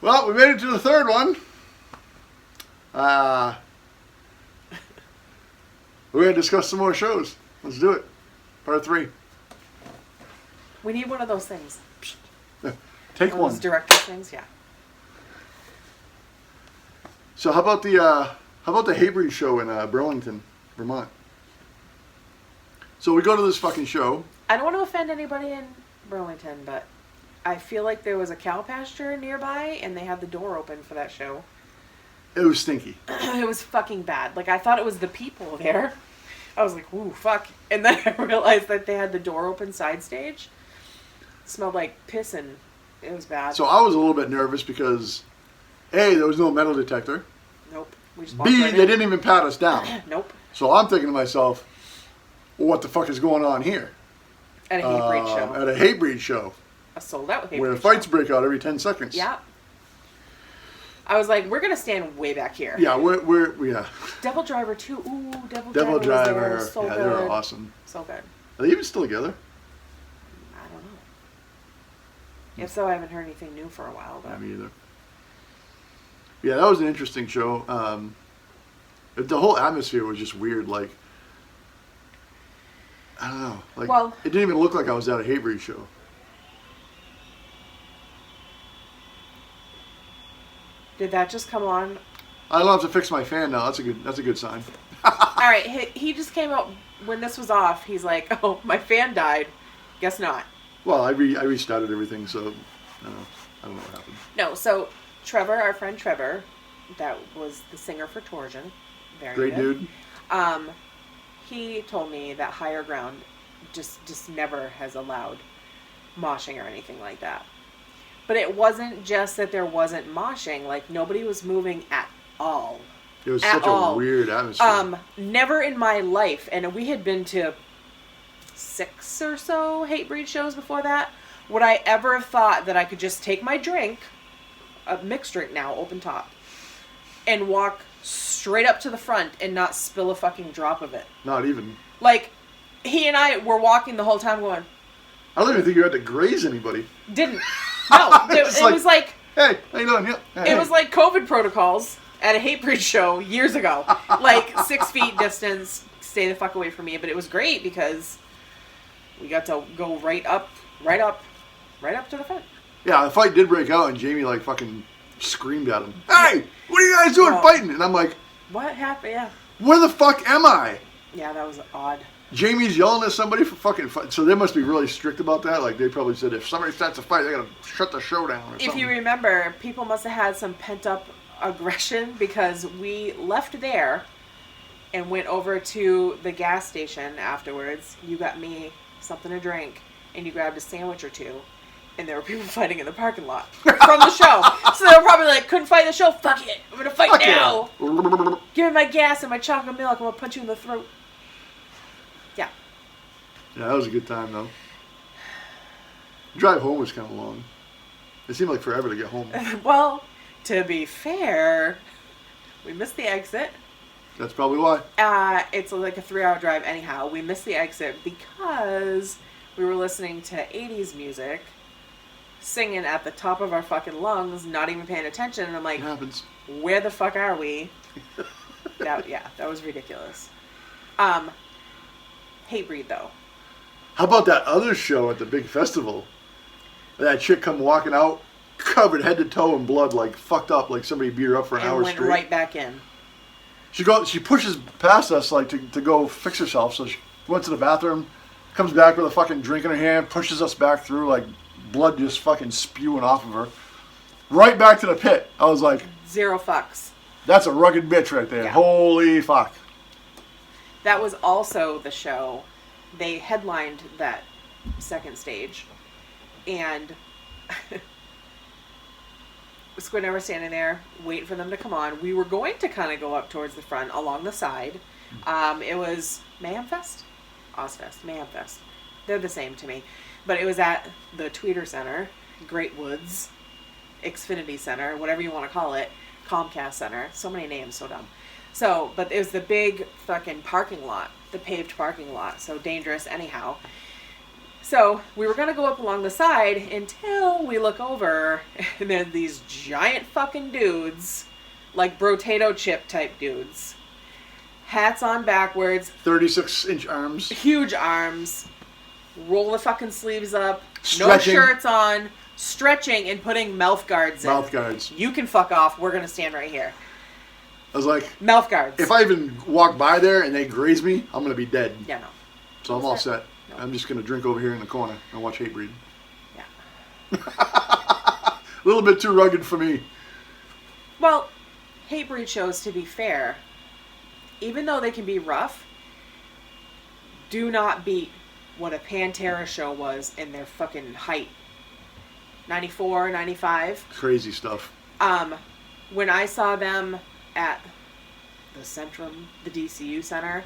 Well, we made it to the third one. We're going to discuss some more shows. Let's do it. Part 3. We need one of those things. Take one. Those director things, yeah. So how about the Haybreed show in Burlington, Vermont? So we go to this fucking show. I don't want to offend anybody in Burlington, but I feel like there was a cow pasture nearby, and they had the door open for that show. It was stinky. It was fucking bad. Like, I thought it was the people there. I was like, ooh, fuck. And then I realized that they had the door open side stage. It smelled like piss, and it was bad. So I was a little bit nervous because, A, there was no metal detector. Nope. We just B, they didn't even pat us down. Nope. So I'm thinking to myself, well, what the fuck is going on here? At a Haybreed show. At a Haybreed show. A sold-out Haybreed where show. fights break out every 10 seconds. Yeah. I was like, we're going to stand way back here. Yeah, we're. Devil Driver 2. Ooh, Devil Driver. Was there. So yeah, good. they're awesome. So good. Are they even still together? I don't know. If so, I haven't heard anything new for a while. But. Not me either. Yeah, that was an interesting show. The whole atmosphere was just weird. Like, I don't know. Like, it didn't even look like I was at a Haybreed show. Did that just come on? I don't have to fix my fan now. That's a good sign. All right, he just came out when this was off. He's like, "Oh, my fan died. Guess not." Well, I restarted everything, so I don't know what happened. No, so Trevor, our friend Trevor, that was the singer for Torsion. Very great good. Dude. He told me that Higher Ground just never has allowed moshing or anything like that. But it wasn't just that there wasn't moshing. Like, nobody was moving at all. It was such a weird atmosphere. Never in my life, and we had been to 6 or so Haybreed shows before that, would I ever have thought that I could just take my drink, a mixed drink now, open top, and walk straight up to the front and not spill a fucking drop of it. Not even. Like, he and I were walking the whole time going... I don't even think you had to graze anybody. Didn't. No, it was like... Hey, how you doing? Yep. Hey, it was like COVID protocols at a Haybreed show years ago. Like, 6 feet distance, stay the fuck away from me. But it was great because we got to go right up to the front. Yeah, the fight did break out and Jamie, like, fucking screamed at him. Hey, what are you guys doing fighting? And I'm like... What happened? Yeah. Where the fuck am I? Yeah, that was odd. Jamie's yelling at somebody for fucking fight. So they must be really strict about that. Like, they probably said if somebody starts a fight, they gotta shut the show down or something. If you remember, people must have had some pent-up aggression because we left there and went over to the gas station afterwards. You got me something to drink, and you grabbed a sandwich or two, and there were people fighting in the parking lot from the show. So they were probably like, couldn't fight the show? Fuck it. I'm gonna fight now. Yeah. Give me my gas and my chocolate milk. I'm gonna punch you in the throat. Yeah. Yeah, that was a good time, though. The drive home was kind of long. It seemed like forever to get home. Well, to be fair, we missed the exit. That's probably why. It's like a 3-hour drive anyhow. We missed the exit because we were listening to 80s music, singing at the top of our fucking lungs, not even paying attention. And I'm like, it happens. Where the fuck are we? That was ridiculous. Haybreed, though. How about that other show at the big festival? That chick come walking out, covered head to toe in blood, like fucked up, like somebody beat her up for an hour straight. And went right back in. She pushes past us, like to go fix herself. So she went to the bathroom, comes back with a fucking drink in her hand, pushes us back through, like blood just fucking spewing off of her. Right back to the pit. I was like, 0 fucks. That's a rugged bitch right there. Yeah. Holy fuck. That was also the show. They headlined that second stage. And Squid and I were standing there, waiting for them to come on. We were going to kind of go up towards the front, along the side. It was Mayhem Fest? Ozfest. Mayhem Fest. They're the same to me. But it was at the Tweeter Center, Great Woods, Xfinity Center, whatever you want to call it, Comcast Center. So many names, so dumb. So, but it was the big fucking parking lot, the paved parking lot. So dangerous anyhow. So we were going to go up along the side until we look over and there's these giant fucking dudes, like potato chip type dudes. Hats on backwards. 36-inch arms. Huge arms. Roll the fucking sleeves up. Stretching. No shirts on. Stretching and putting mouth guards in. Mouth guards. You can fuck off. We're going to stand right here. I was like... Mouth guards. If I even walk by there and they graze me, I'm going to be dead. Yeah, no. So I'm all set. No. I'm just going to drink over here in the corner and watch Hatebreed. Yeah. A little bit too rugged for me. Well, Hatebreed shows, to be fair, even though they can be rough, do not beat what a Pantera show was in their fucking height. 94, 95. Crazy stuff. When I saw them at the Centrum, the DCU Center,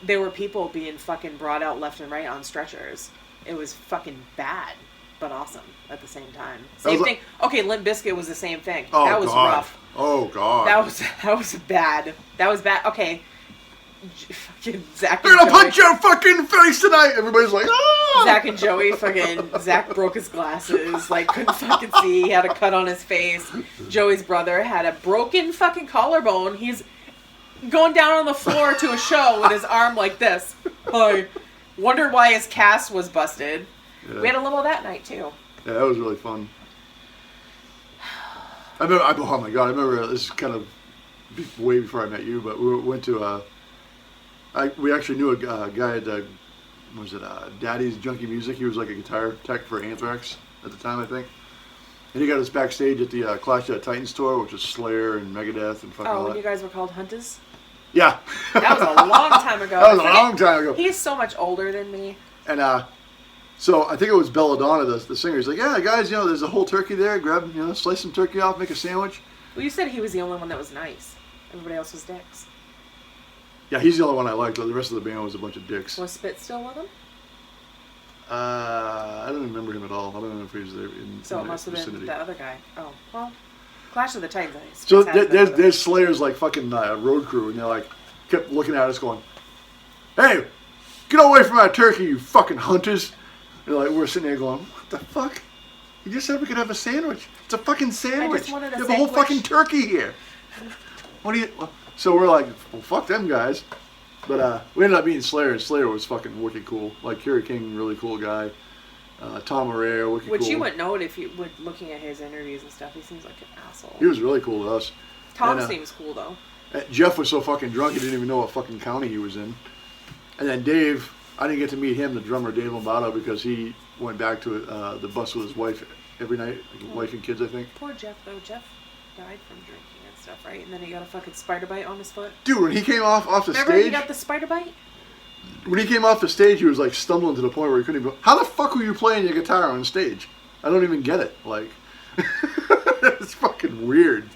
there were people being fucking brought out left and right on stretchers. It was fucking bad, but awesome at the same time. Same thing. Okay, Limp Bizkit was the same thing. Oh, that was God. rough. Oh, God. That was bad. That was bad. Okay. Fucking Zach They're and gonna Joey. punch your fucking face tonight! Everybody's like, ah! Zach and Joey Zach broke his glasses, like couldn't fucking see, he had a cut on his face. Joey's brother had a broken fucking collarbone. He's going down on the floor to a show with his arm like this. I wondered why his cast was busted. Yeah. We had a little of that night too. Yeah, that was really fun. I remember, oh my God, I remember, this is kind of way before I met you, but we went to, we actually knew a guy at, Daddy's Junkie Music. He was like a guitar tech for Anthrax at the time, I think. And he got us backstage at the Clash of the Titans tour, which was Slayer and Megadeth and fucking all Oh, when that. you guys were called Hunters? Yeah. That was a long time ago. That was a long time ago. He's so much older than me. And so I think it was Belladonna, the singer. He's like, yeah, guys, there's a whole turkey there. Grab, slice some turkey off, make a sandwich. Well, you said he was the only one that was nice. Everybody else was dicks. Yeah, he's the only one I liked. The rest of the band was a bunch of dicks. Was Spit still with him? I don't remember him at all. I don't know if he was there in So it the must have vicinity. been the other guy. Oh, well, Clash of the Titans. So there's Slayer's like fucking road crew, and they're like kept looking at us going, "Hey, get away from our turkey, you fucking hunters!" And like we're sitting there going, "What the fuck? You just said we could have a sandwich. It's a fucking sandwich. You wanted a have a whole sandwich." fucking turkey here. What do you?" So we're like, "Well, fuck them guys." But we ended up being Slayer, and Slayer was fucking wicked cool. Like Kerry King, really cool guy. Tom Araya, wicked Which cool. you wouldn't know it if you were looking at his interviews and stuff. He seems like an asshole. He was really cool to us. Tom And, seems cool though. Jeff was so fucking drunk he didn't even know what fucking county he was in. And then Dave, I didn't get to meet him, the drummer Dave Lombardo, because he went back to the bus with his wife every night, like wife and kids, I think. Poor Jeff though. Jeff died from drinking and stuff, right? And then he got a fucking spider bite on his foot. Dude, when he came off the Remember stage, he got the spider bite? when he came off the stage, he was like stumbling to the point where he couldn't even. How the fuck were you playing your guitar on stage? I don't even get it. Like, it's fucking weird.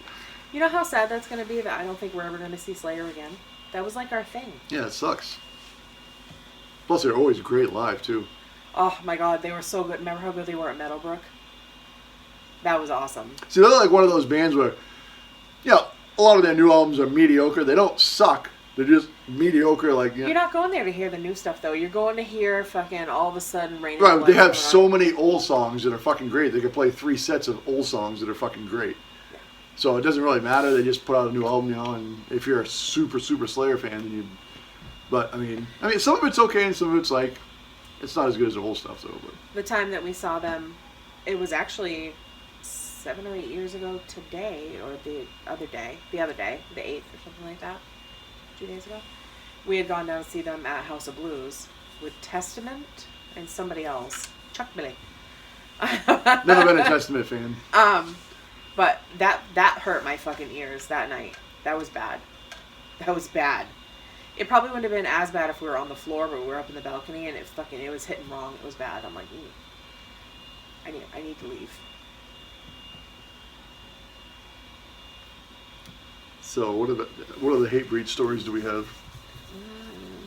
You know how sad that's going to be that I don't think we're ever going to see Slayer again? That was like our thing. Yeah, it sucks. Plus, they're always great live too. Oh my god, they were so good. Remember how good they were at Meadowbrook? That was awesome. See, they're like one of those bands where, a lot of their new albums are mediocre. They don't suck. They're just mediocre. Like You're not going there to hear the new stuff though. You're going to hear fucking all of a sudden Rain. Right, they have so many old songs that are fucking great. They could play 3 sets of old songs that are fucking great. Yeah. So it doesn't really matter. They just put out a new album, and if you're a super Slayer fan, then you. But I mean, some of it's okay, and some of it's like, it's not as good as the old stuff though. But The time that we saw them, it was actually 7 or 8 years ago today, or the other day, the 8th or something like that. 2 days ago, we had gone down to see them at House of Blues with Testament and somebody else, Chuck Billy. never been a Testament fan. But that hurt my fucking ears that night. That was bad. That was bad. It probably wouldn't have been as bad if we were on the floor, but we were up in the balcony and it was hitting wrong. It was bad. I'm like, I need to leave. So what other Hatebreed stories do we have?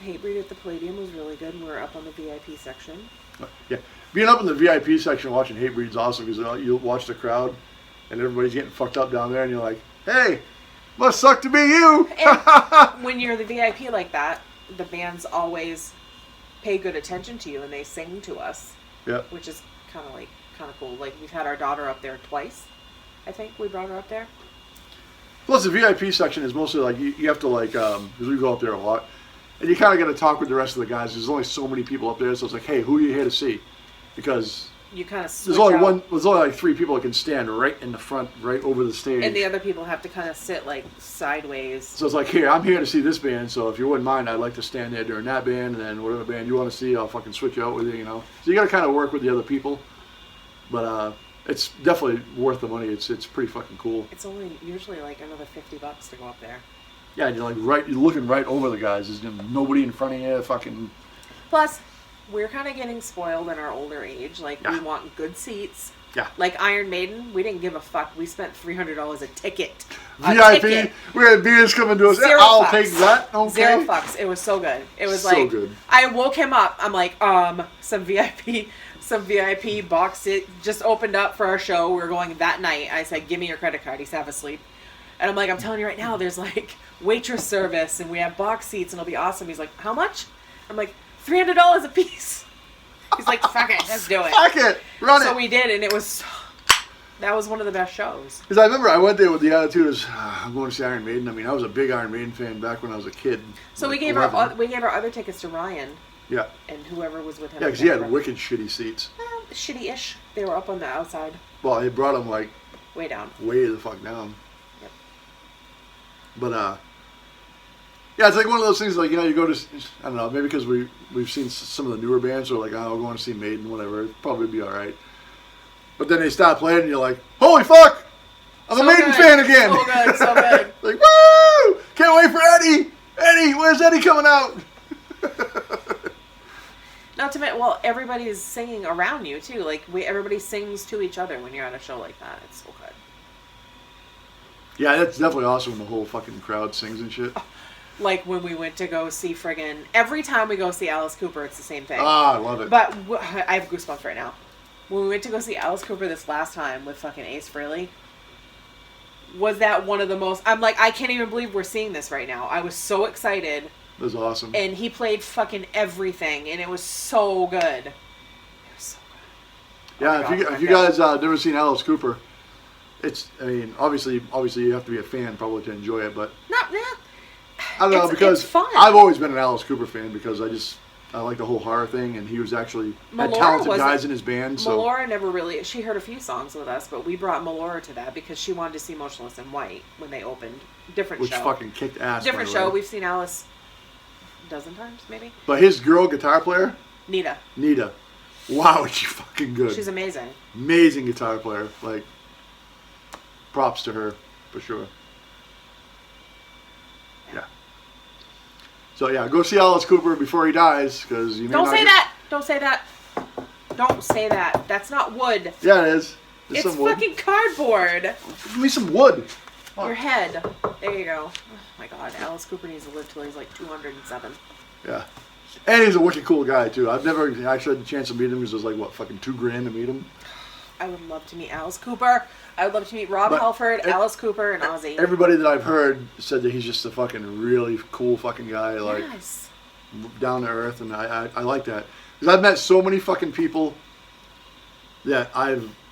Hatebreed at the Palladium was really good. We were up on the VIP section. Yeah, being up in the VIP section watching Hatebreed's awesome because you watch the crowd and everybody's getting fucked up down there, and you're like, hey, must suck to be you. And when you're the VIP like that, the band's always pay good attention to you and they sing to us. Yeah. Which is kind of cool. Like, we've had our daughter up there twice. I think we brought her up there. Plus, the VIP section is mostly like you have to like because we go up there a lot, and you kind of got to talk with the rest of the guys. There's only so many people up there, so it's like, hey, who are you here to see? Because you kind of there's only like 3 people that can stand right in the front, right over the stage, and the other people have to kind of sit like sideways. So it's like, here, I'm here to see this band, so if you wouldn't mind, I'd like to stand there during that band, and then whatever band you want to see, I'll fucking switch you out with you, you know. So you got to kind of work with the other people, but it's definitely worth the money. It's pretty fucking cool. It's only usually like another $50 to go up there. Yeah, and you're looking right over the guys. There's nobody in front of you. Fucking. Plus, we're kind of getting spoiled in our older age. Like, we want good seats. Yeah. Like Iron Maiden, we didn't give a fuck. We spent $300 a ticket. VIP, we had beers coming to us. I'll take that. Okay. $0. It was so good. It was so good. I woke him up. I'm like, some VIP box it just opened up for our show. We were going that night. I said, give me your credit card. He's half asleep. And I'm like, I'm telling you right now, there's like waitress service and we have box seats and it'll be awesome. He's like, how much? I'm like, $300 a piece. He's like, fuck it, let's do it. Fuck it, run it. So we did, and that was one of the best shows. Because I remember I went there with the attitude of, I'm going to see Iron Maiden. I mean, I was a big Iron Maiden fan back when I was a kid. So like we gave our other tickets to Ryan. Yeah. And whoever was with him. Yeah, because he had wicked shitty seats. Shitty-ish. They were up on the outside. Well, he brought them like way down. Way the fuck down. Yep. But yeah, it's like one of those things. Like, you know, you go to, I don't know, maybe because we've seen some of the newer bands, so like, oh, we're going to see Maiden, whatever. It'd probably be all right. But then they stop playing, and you're like, holy fuck! I'm a Maiden fan again! So good, so good. Like, woo! Can't wait for Eddie! Eddie, where's Eddie coming out? Not to mention, well, everybody's singing around you, too. Like, everybody sings to each other when you're at a show like that. It's so good. Yeah, that's definitely awesome when the whole fucking crowd sings and shit. Like when we went to go see friggin'... Every time we go see Alice Cooper, it's the same thing. Ah, I love it. But I have goosebumps right now. When we went to go see Alice Cooper this last time with fucking Ace Frehley, was that one of the most... I'm like, I can't even believe we're seeing this right now. I was so excited. It was awesome. And he played fucking everything, and it was so good. It was so good. Yeah, if you guys never seen Alice Cooper, it's, I mean, obviously you have to be a fan probably to enjoy it, but... I don't know, because it's fun. I've always been an Alice Cooper fan because I like the whole horror thing, and he was actually had talented guys in his band. So Melora never really, she heard a few songs with us, but we brought Melora to that because she wanted to see Motionless in White when they opened. Different which show. Which fucking kicked ass. Different show. We've seen Alice a dozen times, maybe. But his girl guitar player? Nita. Wow, is she fucking good. She's amazing. Amazing guitar player. Like, props to her, for sure. Yeah. So yeah, go see Alice Cooper before he dies, because you may Don't say that! Don't say that! Don't say that. That's not wood. Yeah, it is. It's fucking cardboard. Give me some wood. Your head. There you go. Oh my god, Alice Cooper needs to live till he's like 207. Yeah. And he's a wicked cool guy, too. I've never actually had the chance to meet him because it was like, what, fucking $2,000 to meet him? I would love to meet Alice Cooper. I would love to meet Rob Halford, Alice Cooper, and Ozzy. Everybody that I've heard said that he's just a fucking really cool fucking guy. Like, yes. Down to earth, and I like that. Because I've met so many fucking people that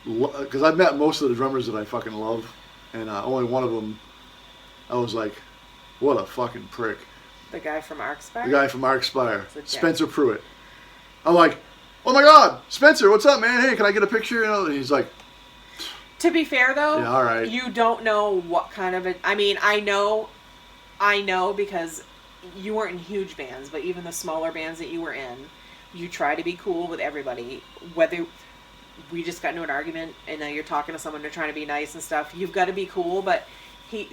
because I've met most of the drummers that I fucking love. And only one of them, I was like, what a fucking prick. The guy from Arcspire? The guy from Arcspire. Spencer Pruitt. I'm like, oh my god, Spencer, what's up, man? Hey, can I get a picture? And he's like... To be fair, though, yeah, all right. You don't know what kind of... I mean, I know because you weren't in huge bands, but even the smaller bands that you were in, you try to be cool with everybody. Whether... We just got into an argument, and now you're talking to someone, they're trying to be nice and stuff. You've got to be cool, but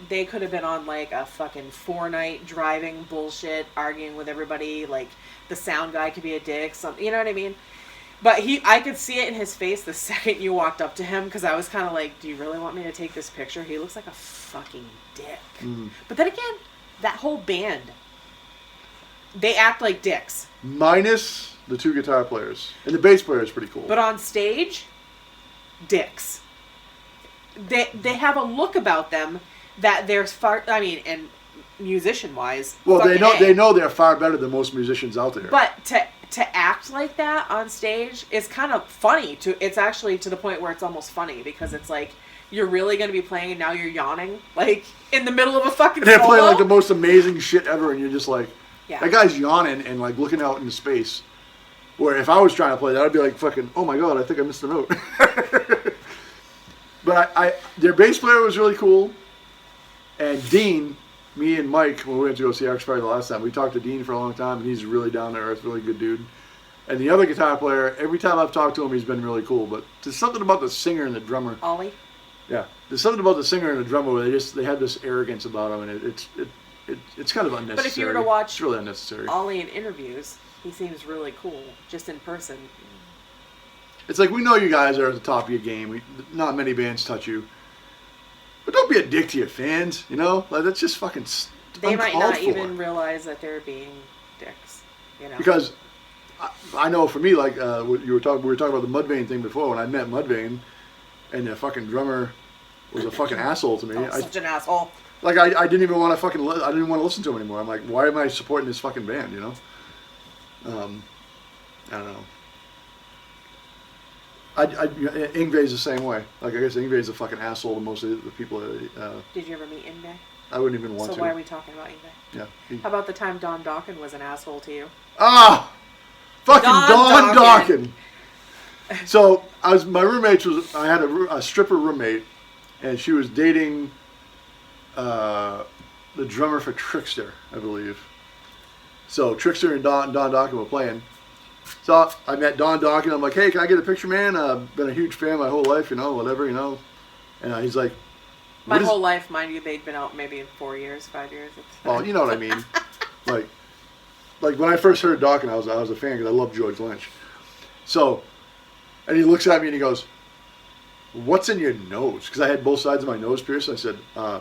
they could have been on like a fucking 4-night driving bullshit, arguing with everybody. Like the sound guy could be a dick, something, you know what I mean? But I could see it in his face the second you walked up to him, because I was kind of like, do you really want me to take this picture? He looks like a fucking dick. Mm. But then again, that whole band, they act like dicks. Minus the 2 guitar players. And the bass player is pretty cool. But on stage, dicks. They have a look about them that they're far... I mean, and musician-wise... Well, they know they're far better than most musicians out there. But to act like that on stage is kind of funny. It's actually to the point where it's almost funny because it's like you're really going to be playing and now you're yawning like in the middle of a fucking. And they're solo. playing like the most amazing shit ever, and you're just like, yeah. That guy's yawning and like looking out into space. Where if I was trying to play that, I'd be like, fucking, oh my god, I think I missed a note. But their bass player was really cool, and Dean. Me and Mike, when we went to go see X Fire the last time, we talked to Dean for a long time, and he's really down to earth, really good dude. And the other guitar player, every time I've talked to him, he's been really cool. But there's something about the singer and the drummer. Ollie? Yeah. There's something about the singer and the drummer where they had this arrogance about them, and it's kind of unnecessary. But if you were to watch it's really unnecessary. Ollie in interviews, he seems really cool, just in person. It's like, we know you guys are at the top of your game. Not many bands touch you. But don't be a dick to your fans, you know? Like, that's just fucking They might not for. even realize that they're being dicks, you know? Because I know for me, like, we were talking about the Mudvayne thing before. When I met Mudvayne, and the fucking drummer was a fucking asshole to me. Such an asshole. Like, I didn't even want to fucking, I didn't want to listen to him anymore. I'm like, why am I supporting this fucking band, you know? I don't know. Yngwie's the same way. Like, I guess Yngwie's a fucking asshole to most of the people. Did you ever meet Yngwie? I wouldn't even want to. So why are we talking about Yngwie? Yeah. How about the time Don Dawkin was an asshole to you? Ah! Fucking Don Dawkin. Dawkin! So, I had a stripper roommate, and she was dating the drummer for Trickster, I believe. So, Trickster and Don Dawkin were playing. So I met Don Dawkin. I'm like, hey, can I get a picture, man? I've been a huge fan my whole life, you know, whatever, you know. And he's like, my whole life, mind you, they'd been out maybe 4 years, 5 years. Well, you know what I mean. like when I first heard Dawkin, I was a fan because I love George Lynch. So, and he looks at me and he goes, what's in your nose? Because I had both sides of my nose pierced. I said,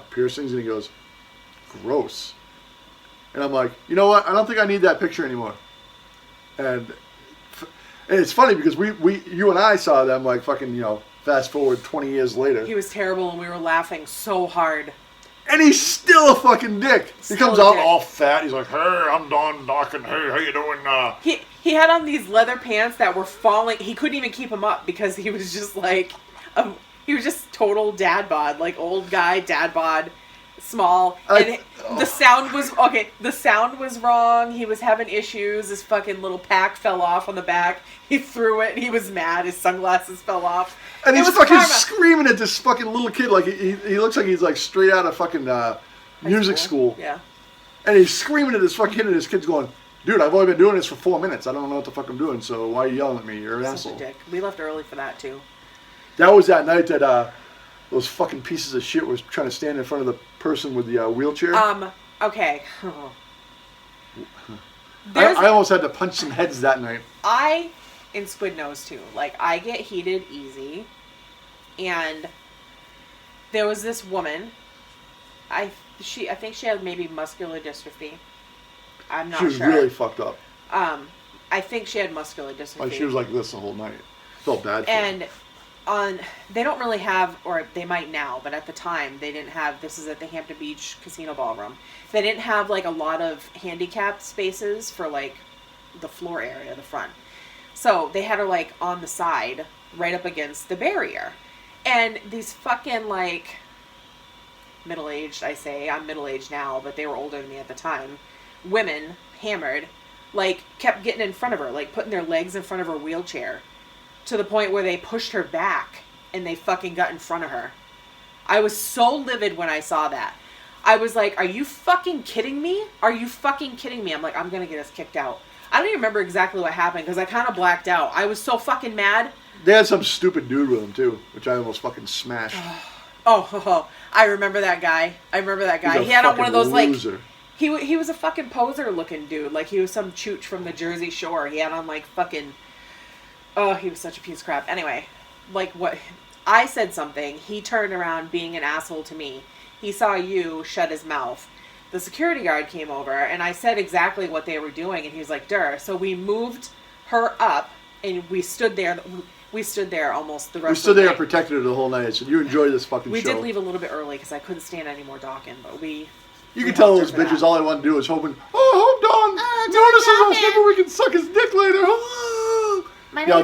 piercings. And he goes, gross. And I'm like, you know what? I don't think I need that picture anymore. And it's funny because you and I saw them like fucking, you know, fast forward 20 years later. He was terrible and we were laughing so hard. And he's still a fucking dick. Still he comes a out dick. all fat. He's like, hey, I'm Don Dawkin. Hey, how you doing? He had on these leather pants that were falling. He couldn't even keep them up because he was just like, he was just total dad bod, like old guy dad bod. Small, and the sound was wrong. He was having issues. His fucking little pack fell off on the back. He threw it and he was mad. His sunglasses fell off. And he's fucking screaming at this fucking little kid like he looks like he's like straight out of fucking music school. Yeah. And he's screaming at this fucking kid, and this kid's going, dude, I've only been doing this for 4 minutes. I don't know what the fuck I'm doing, so why are you yelling at me? You're an asshole. Such a dick. We left early for that too. That was that night that those fucking pieces of shit was trying to stand in front of the person with the wheelchair. Okay. I almost had to punch some heads that night. In Squid Nose too. Like, I get heated easy. And there was this woman. I think she had maybe muscular dystrophy. I'm not sure. She was really fucked up. I think she had muscular dystrophy. Like, she was like this the whole night. Felt bad for her. They don't really have, or they might now, but at the time they didn't have, this is at the Hampton Beach Casino Ballroom, they didn't have like a lot of handicapped spaces for like the floor area, the front. So they had her like on the side, right up against the barrier. And these fucking like, middle-aged, I'm middle-aged now, but they were older than me at the time, women, hammered, like kept getting in front of her, like putting their legs in front of her wheelchair. To the point where they pushed her back and they fucking got in front of her. I was so livid when I saw that. I was like, are you fucking kidding me? Are you fucking kidding me? I'm like, I'm going to get us kicked out. I don't even remember exactly what happened because I kind of blacked out. I was so fucking mad. They had some stupid dude with them too, which I almost fucking smashed. I remember that guy. He had on one of those loser. Like... He was a fucking poser looking dude. Like, he was some chooch from the Jersey Shore. He had on like fucking... Oh, he was such a piece of crap. Anyway, like what I said something, he turned around being an asshole to me. He saw you shut his mouth. The security guard came over and I said exactly what they were doing and he was like, "Durr." So we moved her up and we stood there almost the rest of the night. We stood there and protected her the whole night. So you enjoy this fucking show. We did leave a little bit early because I couldn't stand any more Dawkin, but we You can tell those bitches all they want to do is hoping, hope Don notices us, maybe we can suck his dick later.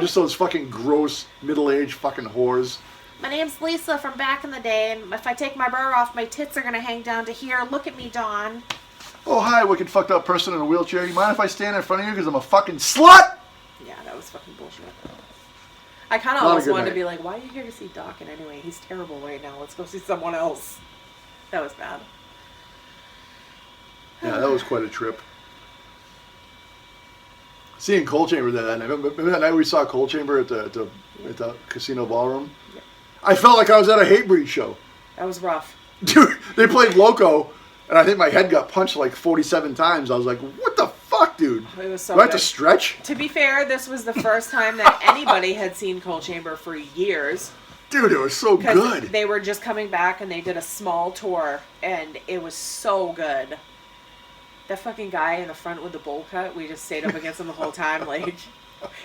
Just those fucking gross, middle-aged fucking whores. My name's Lisa from back in the day, and if I take my bra off, my tits are going to hang down to here. Look at me, Dawn. Oh, hi, wicked fucked up person in a wheelchair. You mind if I stand in front of you because I'm a fucking slut? Yeah, that was fucking bullshit. I kind of almost wanted to be like, why are you here to see Dawkins anyway? He's terrible right now. Let's go see someone else. That was bad. Yeah, that was quite a trip. Seeing Coal Chamber that night. Remember that night we saw Coal Chamber at the casino ballroom? Yeah. I felt like I was at a Hatebreed show. That was rough. Dude, they played Loco, and I think my head got punched like 47 times. I was like, what the fuck, dude? It was so Do I have to stretch? To be fair, this was the first time that anybody had seen Coal Chamber for years. Dude, it was so good. They were just coming back, and they did a small tour, and it was so good. That fucking guy in the front with the bowl cut, we just stayed up against him the whole time, like,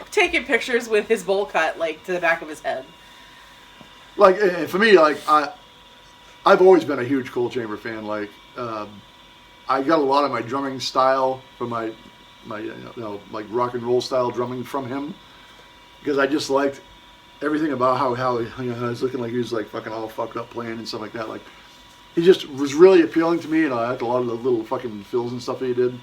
taking pictures with his bowl cut, like, to the back of his head. Like, and for me, like, I've always been a huge Coal Chamber fan. Like, I got a lot of my drumming style from my like rock and roll style drumming from him, because I just liked everything about how I was looking like he was like fucking all fucked up playing and stuff like that. Like, he just was really appealing to me, and I liked a lot of the little fucking fills and stuff that he did.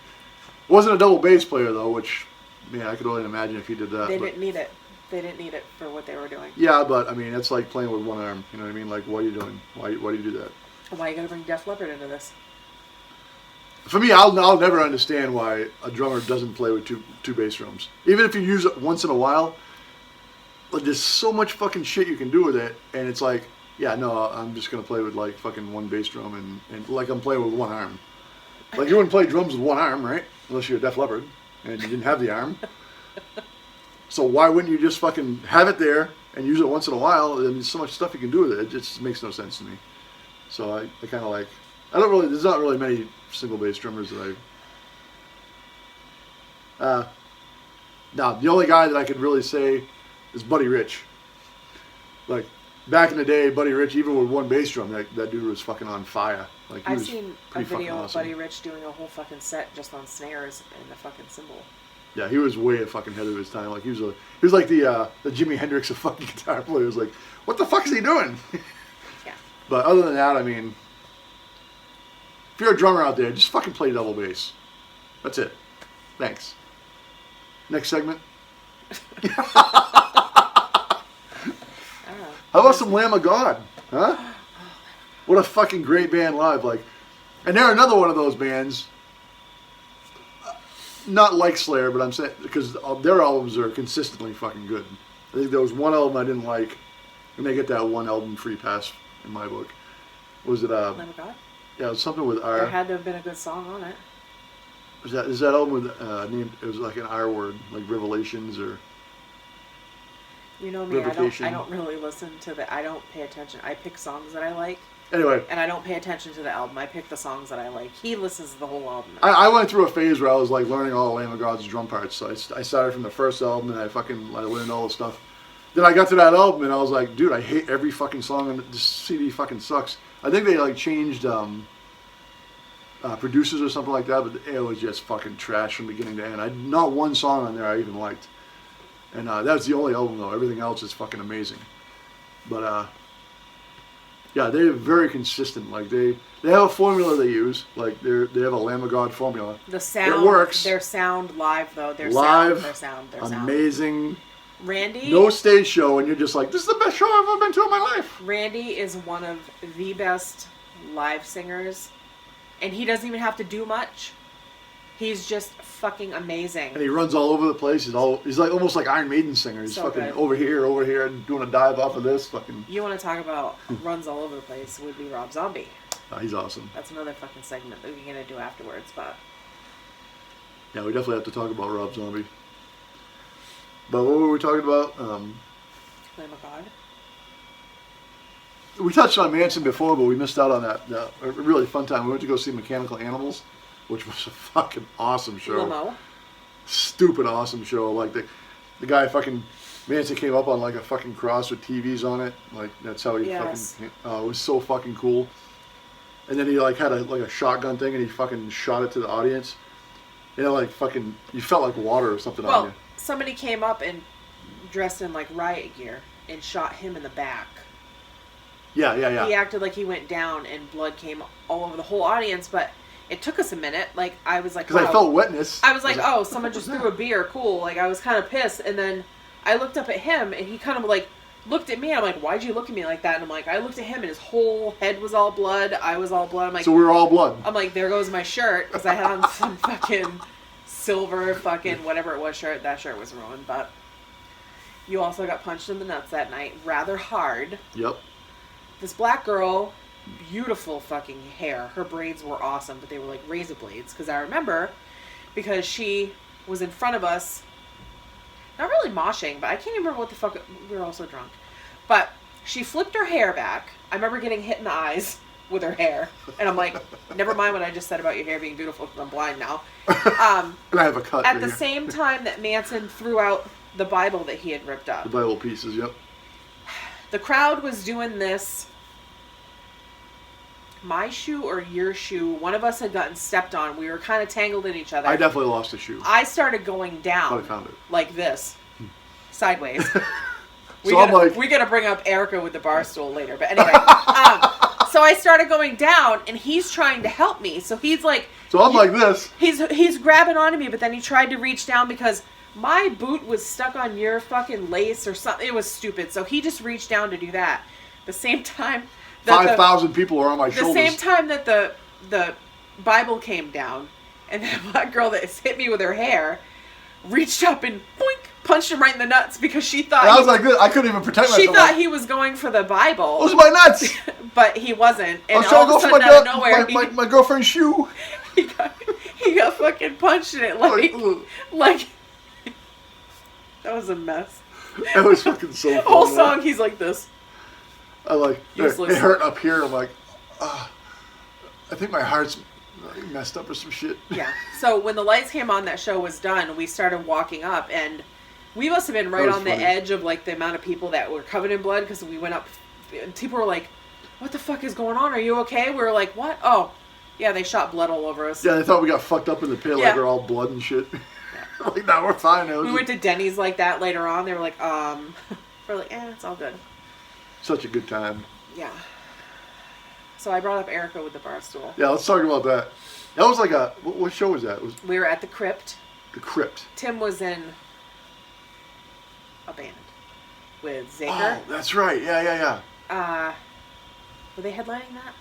Wasn't a double bass player though, which, man, I could only imagine if he did that. They didn't need it. They didn't need it for what they were doing. Yeah, but I mean, it's like playing with one arm. You know what I mean? Like, what are you doing? Why do you do that? Why are you gonna bring Def Leppard into this? For me, I'll never understand why a drummer doesn't play with two bass drums. Even if you use it once in a while, but there's so much fucking shit you can do with it, and it's like, yeah, no, I'm just gonna play with like fucking one bass drum and like I'm playing with one arm. Like, you wouldn't play drums with one arm, right? Unless you're a Def Leppard and you didn't have the arm. So why wouldn't you just fucking have it there and use it once in a while? And there's so much stuff you can do with it. It just makes no sense to me. So I kind of like, there's not really many single bass drummers that now, the only guy that I could really say is Buddy Rich. Like, back in the day, Buddy Rich, even with one bass drum, that dude was fucking on fire. Like, I've seen a video of Buddy Rich doing a whole fucking set just on snares and the fucking cymbal. Yeah, he was way fucking ahead of his time. Like, he was like the Jimi Hendrix of fucking guitar players. Like, what the fuck is he doing? Yeah. But other than that, I mean, if you're a drummer out there, just fucking play double bass. That's it. Thanks. Next segment. How about some Lamb of God? Huh? What a fucking great band live. Like, and they're another one of those bands, not like Slayer, but I'm saying, because their albums are consistently fucking good. I think there was one album I didn't like, and they get that one album free pass in my book. Was it Lamb of God? Yeah, it was something with R. There had to have been a good song on it. Is that album with named? It was like an R word, like Revelations or. You know me, I don't really listen to I don't pay attention. I pick songs that I like. Anyway. And I don't pay attention to the album. I pick the songs that I like. He listens to the whole album. I went through a phase where I was like learning all Lamb of God's drum parts. So I started from the first album and I learned all the stuff. Then I got to that album and I was like, dude, I hate every fucking song and this CD fucking sucks. I think they like changed producers or something like that, but it was just fucking trash from beginning to end. Not one song on there I even liked. And that was the only album though. Everything else is fucking amazing. But yeah, they're very consistent. Like they have a formula they use. Like they have a Lamb of God formula. The sound, it works. Their sound live though. Their sound. Amazing. Randy. No stage show, and you're just like, this is the best show I've ever been to in my life. Randy is one of the best live singers, and he doesn't even have to do much. He's just fucking amazing. And he runs all over the place. He's like almost like Iron Maiden singer. He's so fucking good. over here, and doing a dive off of this. Fucking. You want to talk about runs all over the place? Would be Rob Zombie. He's awesome. That's another fucking segment that we're gonna do afterwards, but. Yeah, we definitely have to talk about Rob Zombie. But what were we talking about? Lamb of God. We touched on Manson before, but we missed out on that a really fun time. We went to go see Mechanical Animals, which was a fucking awesome show. Limo. Stupid awesome show. Like the guy fucking Manson came up on like a fucking cross with TVs on it. Like that's how he fucking. It was so fucking cool. and then he like had a shotgun thing, and he fucking shot it to the audience. You know, like fucking, you felt like water or something on you. Well, somebody came up and dressed in like riot gear and shot him in the back. Yeah. He acted like he went down and blood came all over the whole audience, but it took us a minute. Like, I was like, because I felt wetness. I was like, oh, someone just threw a beer. Cool. Like, I was kind of pissed. And then I looked up at him, and he kind of like looked at me. I'm like, why'd you look at me like that? And I'm like, I looked at him, and his whole head was all blood. I was all blood. I'm like, so we were all blood. I'm like, there goes my shirt, because I had on some fucking silver fucking whatever it was shirt. That shirt was ruined, but you also got punched in the nuts that night, rather hard. Yep. This black girl, beautiful fucking hair. Her braids were awesome, but they were like razor blades, because I remember, because she was in front of us, not really moshing, but I can't even remember what the fuck, we were also drunk, but she flipped her hair back. I remember getting hit in the eyes with her hair, and I'm like, never mind what I just said about your hair being beautiful, because I'm blind now. And I have a cut at the here. same time that Manson threw out the Bible that he had ripped up. The Bible pieces, yep. The crowd was doing this, my shoe or your shoe, one of us had gotten stepped on. We were kind of tangled in each other. I definitely lost a shoe. I started going down. But I found it. Like this. Sideways. we gotta bring up Erica with the bar stool later. But anyway. So I started going down, and he's trying to help me. So he's like... So I'm like this. He's grabbing onto me, but then he tried to reach down because my boot was stuck on your fucking lace or something. It was stupid. So he just reached down to do that. The same time... 5,000 people are on my shoulders. The same time that the Bible came down, and that black girl that hit me with her hair reached up and boink, punched him right in the nuts because she thought... And I was like this. I couldn't even protect myself. She thought he was going for the Bible. Those are my nuts! But he wasn't. And I was trying to go for out of nowhere, my girlfriend's shoe. He got fucking punched in it like that was a mess. That was fucking so funny. Whole song, he's like this. I like, it hurt up here. I'm like, I think my heart's messed up or some shit. Yeah. So when the lights came on, that show was done, we started walking up, and we must have been right on the edge of like the amount of people that were covered in blood, because we went up, and people were like, what the fuck is going on? Are you okay? We were like, what? Oh, yeah, they shot blood all over us. Yeah, they thought we got fucked up in the pit, like we're all blood and shit. Yeah. Like, no, we're fine. We went to Denny's like that later on. They were like, we're like, it's all good. Such a good time. Yeah. So I brought up Erica with the bar stool. Yeah, let's talk about that. That was like a... What show was that? We were at the Crypt. The Crypt. Tim was in a band with Zager. Oh, that's right. Yeah. Were they headlining that?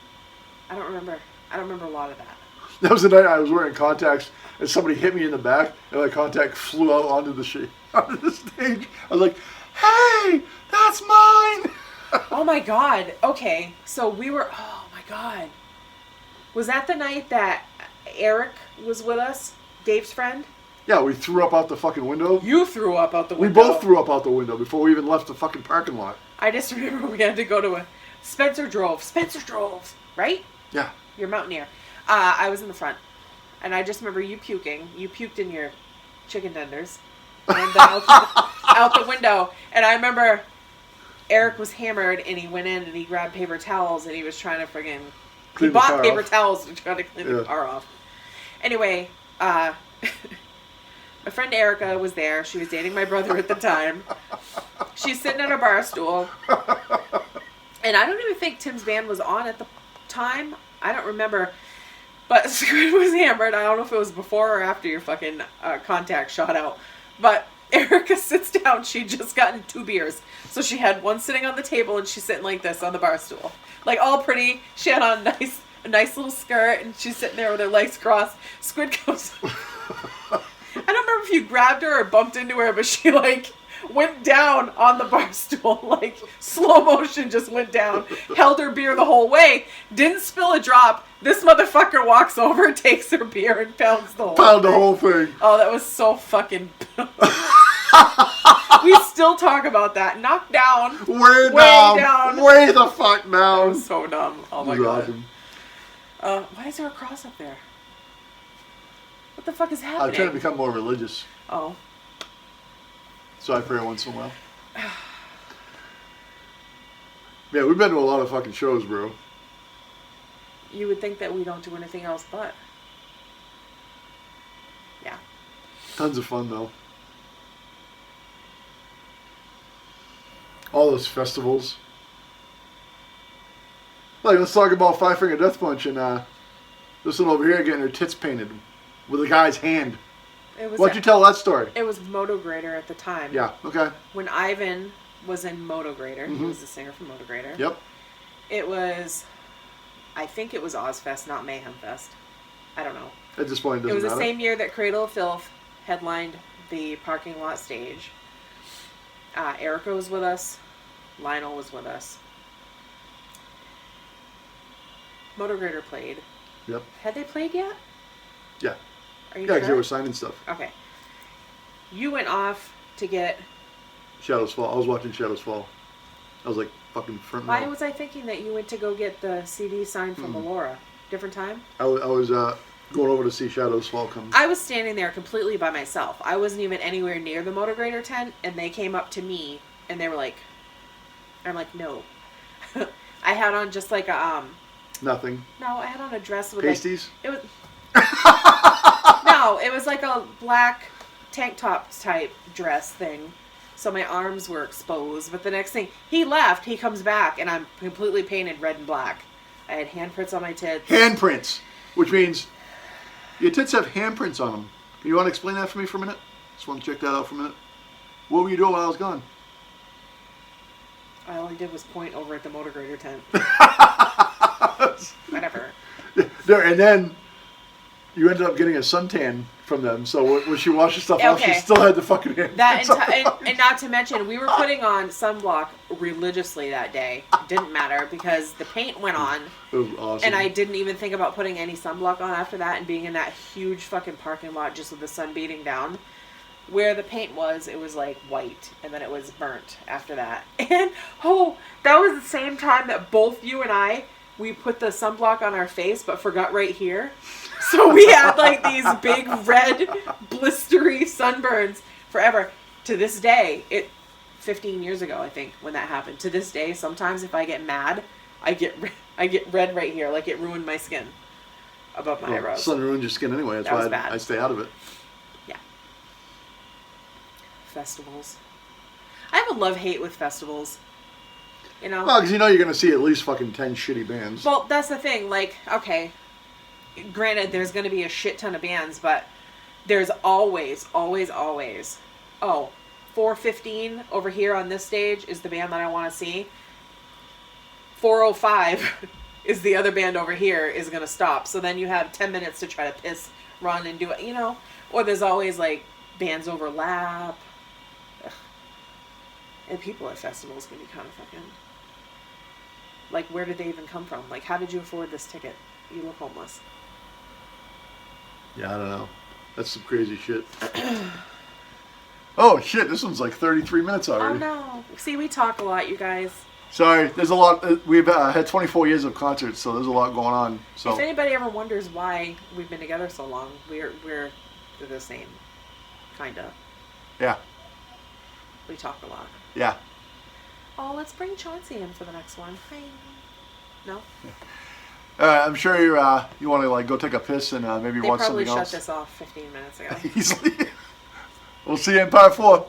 I don't remember. I don't remember a lot of that. That was the night I was wearing contacts, and somebody hit me in the back, and my contact flew out onto the stage. I was like, hey, that's mine! Oh my god. Okay. So we were... Oh my god. Was that the night that Eric was with us? Dave's friend? Yeah, we threw up out the fucking window. You threw up out the window. We both threw up out the window before we even left the fucking parking lot. I just remember we had to go to a... Spencer drove, right? Yeah. You're a mountaineer. I was in the front. And I just remember you puking. You puked in your chicken tenders. And then out the window. And I remember... Eric was hammered, and he went in and he grabbed paper towels, and he was trying to friggin'... He bought paper towels to try to clean the car off. Anyway, my friend Erica was there. She was dating my brother at the time. She's sitting at a bar stool. And I don't even think Tim's band was on at the time. I don't remember. But Squid was hammered. I don't know if it was before or after your fucking contact shot out. But... Erica sits down. She'd just gotten 2 beers. So she had one sitting on the table, and she's sitting like this on the bar stool. Like, all pretty. She had on a nice little skirt, and she's sitting there with her legs crossed. Squid goes... I don't remember if you grabbed her or bumped into her, but she, like, went down on the bar stool. Like, slow motion just went down. Held her beer the whole way. Didn't spill a drop. This motherfucker walks over, takes her beer, and pounds the whole thing. Pound the whole thing. Oh, that was so fucking... We still talk about that. Knocked down. Way down. Way the fuck down. That was so dumb. Oh my god. Awesome. Why is there a cross up there? What the fuck is happening? I'm trying to become more religious. Oh. So I pray once in a while. Yeah, we've been to a lot of fucking shows, bro. You would think that we don't do anything else, but yeah. Tons of fun though. All those festivals. Like, let's talk about Five Finger Death Punch and this one over here getting her tits painted with a guy's hand. Why'd you tell that story? It was Motograder at the time. Yeah, okay. When Ivan was in Motograder, he was the singer from Motograder. Yep. It was, I think it was Ozfest, not Mayhem Fest. I don't know. At this point, it doesn't was matter. The same year that Cradle of Filth headlined the parking lot stage. Erica was with us. Lionel was with us. Motograder played. Yep. Had they played yet? Yeah. Are you Yeah, because sure? they were signing stuff. Okay. You went off to get... Shadows Fall. I was watching Shadows Fall. I was like fucking front row. Why was I thinking that you went to go get the CD signed from Melora? Different time? I was going over to see Shadows Fall come. I was standing there completely by myself. I wasn't even anywhere near the Motograder tent, and they came up to me, and they were like... I'm like, no. I had on just like a... Nothing. No, I had on a dress with Pasties? Like, it was... No, it was like a black tank top type dress thing. So my arms were exposed. But the next thing, he left, he comes back, and I'm completely painted red and black. I had handprints on my tits. Handprints, which means your tits have handprints on them. You want to explain that for me for a minute? Just want to check that out for a minute. What were you doing while I was gone? All I did was point over at the Motograder tent. Whatever. There, and then you ended up getting a suntan from them. So when she washed the stuff off, she still had the fucking handprints on. And not to mention, we were putting on sunblock religiously that day. Didn't matter because the paint went on. It was awesome. And I didn't even think about putting any sunblock on after that and being in that huge fucking parking lot just with the sun beating down. Where the paint was, it was like white, and then it was burnt after that. And, that was the same time that both you and we put the sunblock on our face, but forgot right here. So we had like these big red blistery sunburns forever. To this day, 15 years ago, I think, when that happened. To this day, sometimes if I get mad, I get red right here, like it ruined my skin above my eyebrows. Sun ruins your skin anyway. That's why I stay out of it. Festivals. I have a love-hate with festivals. You know? Well, because you know you're going to see at least fucking 10 shitty bands. Well, that's the thing. Like, okay, granted, there's going to be a shit ton of bands, but there's always, 415 over here on this stage is the band that I want to see. 405 is the other band over here is going to stop. So then you have 10 minutes to try to piss, run, and do it, you know? Or there's always, like, bands overlap. And people at festivals can be kind of fucking... Like, where did they even come from? Like, how did you afford this ticket? You look homeless. Yeah, I don't know. That's some crazy shit. Oh, shit. This one's like 33 minutes already. Oh, no. See, we talk a lot, you guys. Sorry. There's a lot. We've had 24 years of concerts, so there's a lot going on. So if anybody ever wonders why we've been together so long, we're the same. Kinda. Yeah. We talk a lot. Yeah. Oh, let's bring Chauncey in for the next one. Hi. No? I'm sure you want to like go take a piss and maybe watch something else. They probably shut this off 15 minutes ago. Easily. We'll see you in part 4.